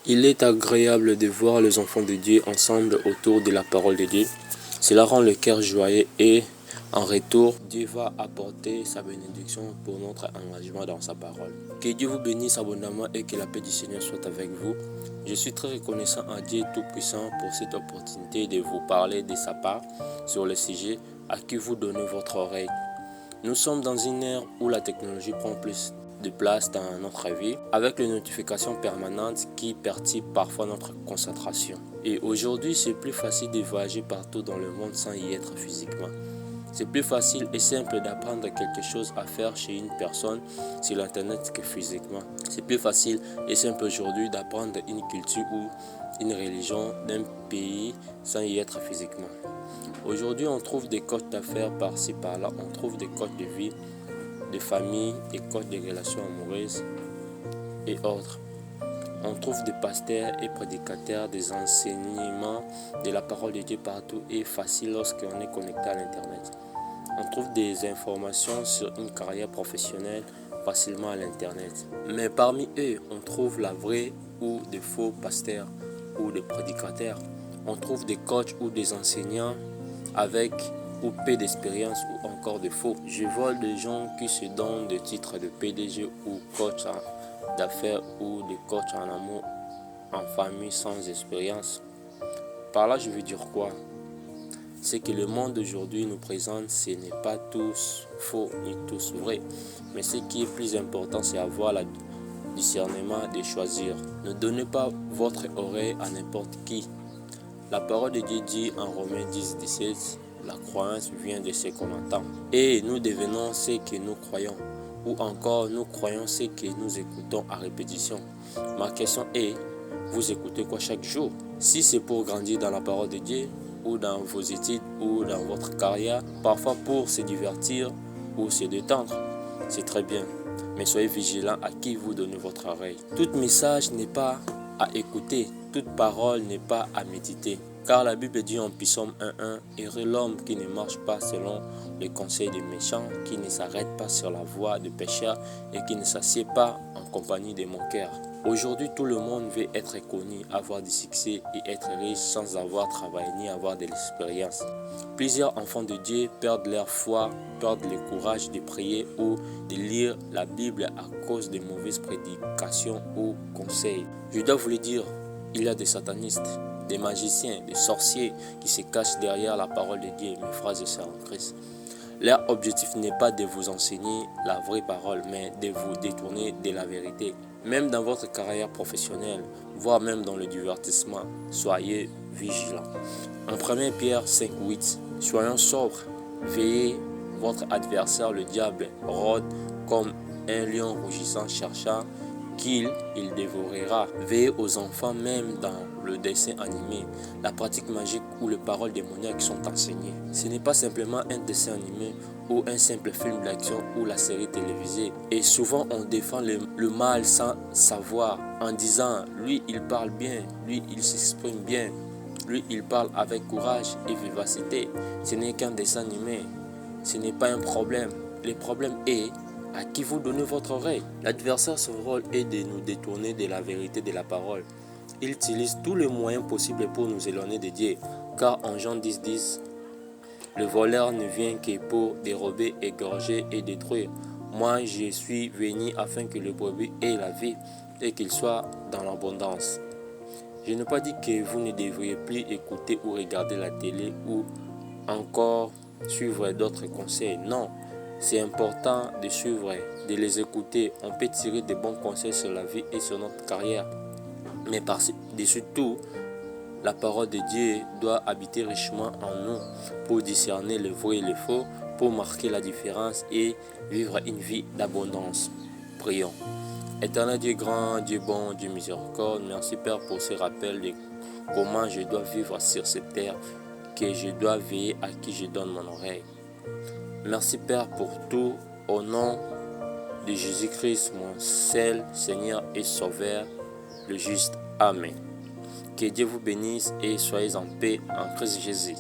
Il est agréable de voir les enfants de Dieu ensemble autour de la parole de Dieu. Cela rend le cœur joyeux et en retour, Dieu va apporter sa bénédiction pour notre engagement dans sa parole. Que Dieu vous bénisse abondamment et que la paix du Seigneur soit avec vous. Je suis très reconnaissant à Dieu Tout-Puissant pour cette opportunité de vous parler de sa part sur le sujet à qui vous donnez votre oreille. Nous sommes dans une ère où la technologie prend plus de place dans notre vie, avec les notifications permanentes qui perturbent parfois notre concentration. Et aujourd'hui, c'est plus facile de voyager partout dans le monde sans y être physiquement. C'est plus facile et simple d'apprendre quelque chose à faire chez une personne sur l'internet que physiquement. C'est plus facile et simple aujourd'hui d'apprendre une culture ou une religion d'un pays sans y être physiquement. Aujourd'hui, on trouve des codes d'affaires par-ci par-là, on trouve des codes de vie, de famille, des codes de relations amoureuses et autres. On trouve des pasteurs et prédicateurs, des enseignements de la parole de Dieu partout et facile lorsqu'on est connecté à l'internet. On trouve des informations sur une carrière professionnelle facilement à l'internet. Mais parmi eux, on trouve la vraie ou des faux pasteurs ou des prédicateurs. On trouve des coachs ou des enseignants avec ou peu d'expérience ou encore de faux. Je vois des gens qui se donnent des titres de PDG ou coach d'affaires ou de coach en amour en famille sans expérience. Par là, je veux dire quoi? C'est que le monde d'aujourd'hui nous présente, ce n'est pas tous faux ni tous vrais. Mais ce qui est plus important, c'est avoir le discernement de choisir. Ne donnez pas votre oreille à n'importe qui. La parole de Dieu dit en Romains 10, 17, la croyance vient de ce qu'on entend. Et nous devenons ce que nous croyons. Ou encore, nous croyons ce que nous écoutons à répétition. Ma question est, vous écoutez quoi chaque jour? Si c'est pour grandir dans la parole de Dieu, ou dans vos études, ou dans votre carrière, parfois pour se divertir ou se détendre, c'est très bien. Mais soyez vigilants à qui vous donnez votre oreille. Tout message n'est pas à écouter, toute parole n'est pas à méditer. Car la Bible dit en Psaume 1:1, « Heureux l'homme qui ne marche pas selon les conseils des méchants, qui ne s'arrête pas sur la voie des pécheurs et qui ne s'assied pas en compagnie des moqueurs. » Aujourd'hui, tout le monde veut être connu, avoir du succès et être riche sans avoir travaillé ni avoir de l'expérience. Plusieurs enfants de Dieu perdent leur foi, perdent le courage de prier ou de lire la Bible à cause de mauvaises prédications ou conseils. Je dois vous le dire, il y a des satanistes, des magiciens, des sorciers qui se cachent derrière la parole de Dieu, mes frères et sœurs en Christ. Leur objectif n'est pas de vous enseigner la vraie parole, mais de vous détourner de la vérité. Même dans votre carrière professionnelle, voire même dans le divertissement, soyez vigilants. En 1 Pierre 5:8, soyons sobres, veillez, votre adversaire le diable rôde comme un lion rougissant cherchant qu'il dévorera. Veillez aux enfants même dans le dessin animé, la pratique magique ou les paroles démoniaques sont enseignées. Ce n'est pas simplement un dessin animé ou un simple film d'action ou la série télévisée. Et souvent on défend le mal sans savoir en disant lui il parle bien, lui il s'exprime bien, lui il parle avec courage et vivacité. Ce n'est qu'un dessin animé, ce n'est pas un problème. Le problème est à qui vous donnez votre oreille. L'adversaire, son rôle est de nous détourner de la vérité de la parole. Il utilise tous les moyens possibles pour nous éloigner de Dieu. Car en Jean 10:10, le voleur ne vient que pour dérober, égorger et détruire. Moi, je suis venu afin que le brebis ait la vie et qu'il soit dans l'abondance. Je n'ai pas dit que vous ne devriez plus écouter ou regarder la télé ou encore suivre d'autres conseils. Non. C'est important de suivre, de les écouter. On peut tirer de bons conseils sur la vie et sur notre carrière. Mais par-dessus tout, la parole de Dieu doit habiter richement en nous pour discerner le vrai et le faux, pour marquer la différence et vivre une vie d'abondance. Prions. Éternel Dieu grand, Dieu bon, Dieu miséricorde, merci Père pour ce rappel de comment je dois vivre sur cette terre, que je dois veiller à qui je donne mon oreille. Merci Père pour tout, au nom de Jésus-Christ, mon seul Seigneur et Sauveur, le juste. Amen. Que Dieu vous bénisse et soyez en paix en Christ Jésus.